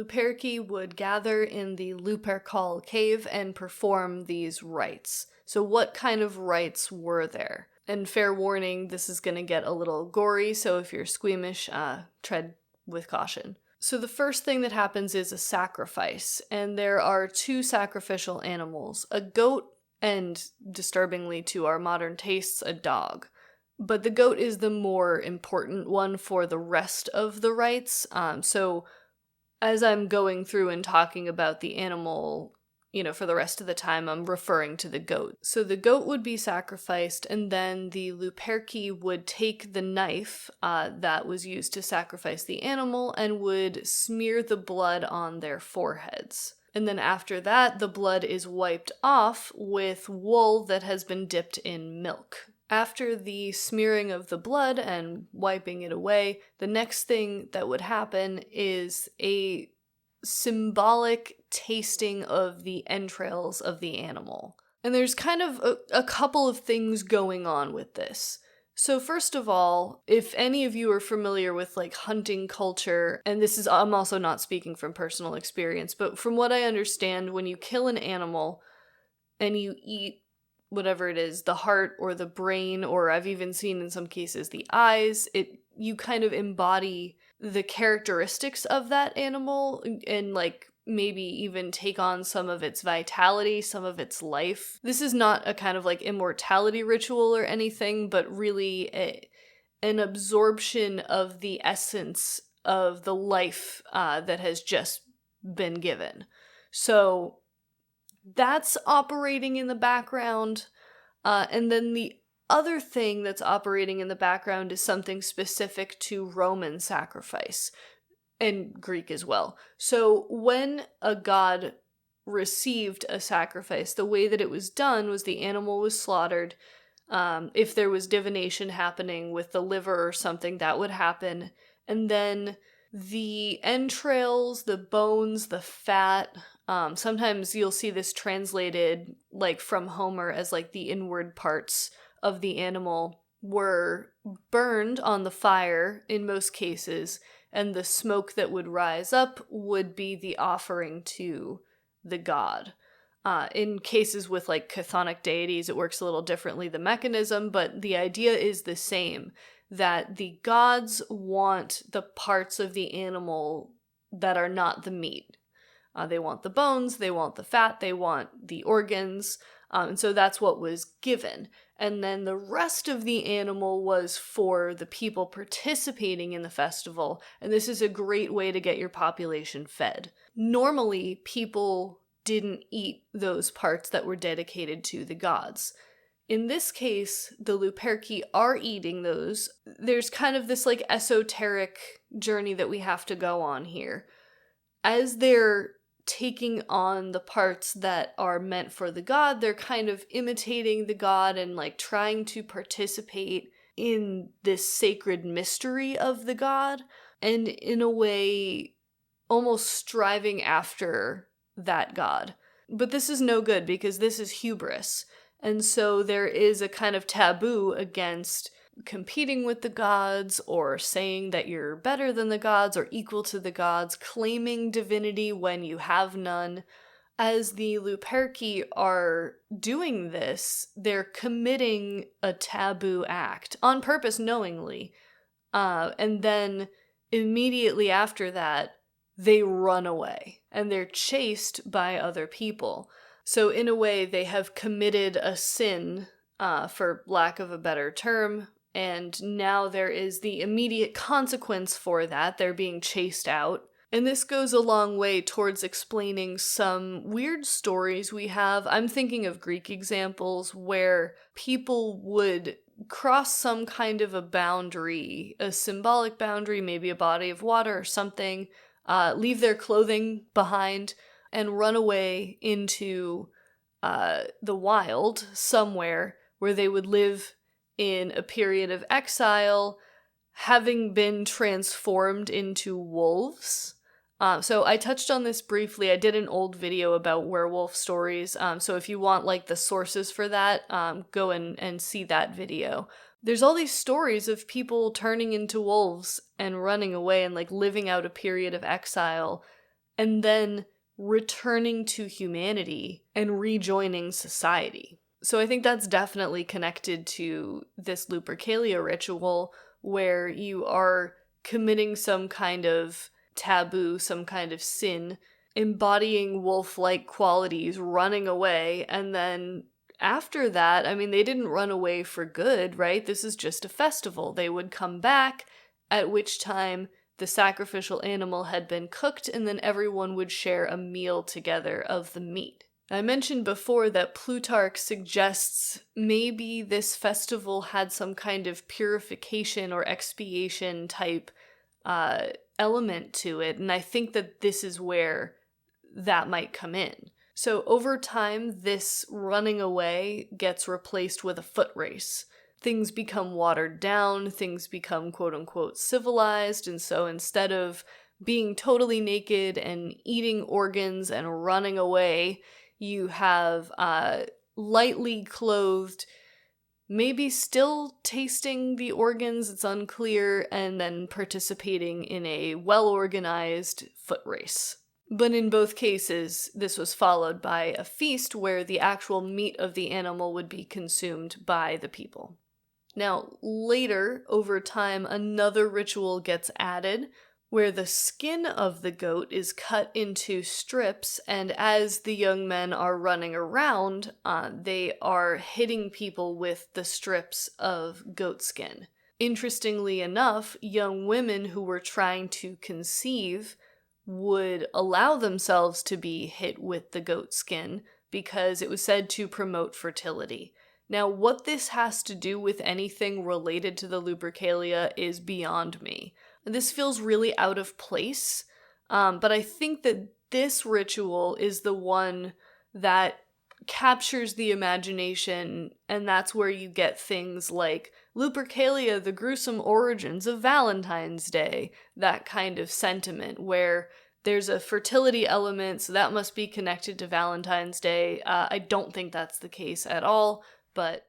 Luperci would gather in the Lupercal cave and perform these rites. So what kind of rites were there? And fair warning, this is going to get a little gory, so if you're squeamish, tread with caution. So the first thing that happens is a sacrifice, and there are two sacrificial animals, a goat and, disturbingly to our modern tastes, a dog. But the goat is the more important one for the rest of the rites. So as I'm going through and talking about the animal, for the rest of the time, I'm referring to the goat. So the goat would be sacrificed, and then the Luperci would take the knife that was used to sacrifice the animal and would smear the blood on their foreheads. And then after that, the blood is wiped off with wool that has been dipped in milk. After the smearing of the blood and wiping it away, the next thing that would happen is a symbolic tasting of the entrails of the animal. And there's kind of a couple of things going on with this. So first of all, if any of you are familiar with hunting culture, and I'm also not speaking from personal experience, but from what I understand, when you kill an animal and you eat whatever it is, the heart or the brain, or I've even seen in some cases the eyes, you kind of embody the characteristics of that animal and maybe even take on some of its vitality, some of its life. This is not a kind of immortality ritual or anything, but really an absorption of the essence of the life that has just been given. So that's operating in the background. And then the other thing that's operating in the background is something specific to Roman sacrifice, and Greek as well. So when a god received a sacrifice, the way that it was done was the animal was slaughtered. If there was divination happening with the liver or something, that would happen. And then the entrails, the bones, the fat, sometimes you'll see this translated from Homer as the inward parts of the animal were burned on the fire in most cases, and the smoke that would rise up would be the offering to the god. In cases with chthonic deities, it works a little differently, the mechanism, but the idea is the same, that the gods want the parts of the animal that are not the meat. They want the bones, they want the fat, they want the organs, and so that's what was given. And then the rest of the animal was for the people participating in the festival, and this is a great way to get your population fed. Normally, people didn't eat those parts that were dedicated to the gods. In this case, the Luperci are eating those. There's kind of this esoteric journey that we have to go on here. As they're taking on the parts that are meant for the god, they're kind of imitating the god and trying to participate in this sacred mystery of the god, and in a way almost striving after that god. But this is no good because this is hubris. And so there is a kind of taboo against competing with the gods or saying that you're better than the gods or equal to the gods, claiming divinity when you have none. As the Luperci are doing this, they're committing a taboo act on purpose, knowingly. And then immediately after that, they run away and they're chased by other people. So in a way, they have committed a sin, for lack of a better term, and now there is the immediate consequence for that. They're being chased out. And this goes a long way towards explaining some weird stories we have. I'm thinking of Greek examples where people would cross some kind of a boundary, a symbolic boundary, maybe a body of water or something, leave their clothing behind, and run away into the wild somewhere where they would live in a period of exile, having been transformed into wolves. So I touched on this briefly. I did an old video about werewolf stories. So if you want the sources for that, go and see that video. There's all these stories of people turning into wolves and running away and living out a period of exile. and then returning to humanity and rejoining society. So I think that's definitely connected to this Lupercalia ritual, where you are committing some kind of taboo, some kind of sin, embodying wolf-like qualities, running away, and then after that, I mean, they didn't run away for good, right? This is just a festival. They would come back, at which time the sacrificial animal had been cooked, and then everyone would share a meal together of the meat. I mentioned before that Plutarch suggests maybe this festival had some kind of purification or expiation type element to it, and I think that this is where that might come in. So over time, this running away gets replaced with a foot race. Things become watered down, things become quote-unquote civilized, and so instead of being totally naked and eating organs and running away, you have lightly clothed, maybe still tasting the organs, it's unclear, and then participating in a well-organized foot race. But in both cases, this was followed by a feast where the actual meat of the animal would be consumed by the people. Now, later, over time, another ritual gets added where the skin of the goat is cut into strips, and as the young men are running around, they are hitting people with the strips of goat skin. Interestingly enough, young women who were trying to conceive would allow themselves to be hit with the goat skin because it was said to promote fertility. Now, what this has to do with anything related to the Lupercalia is beyond me. This feels really out of place, but I think that this ritual is the one that captures the imagination, and that's where you get things like Lupercalia, the gruesome origins of Valentine's Day, that kind of sentiment where there's a fertility element, so that must be connected to Valentine's Day. I don't think that's the case at all, but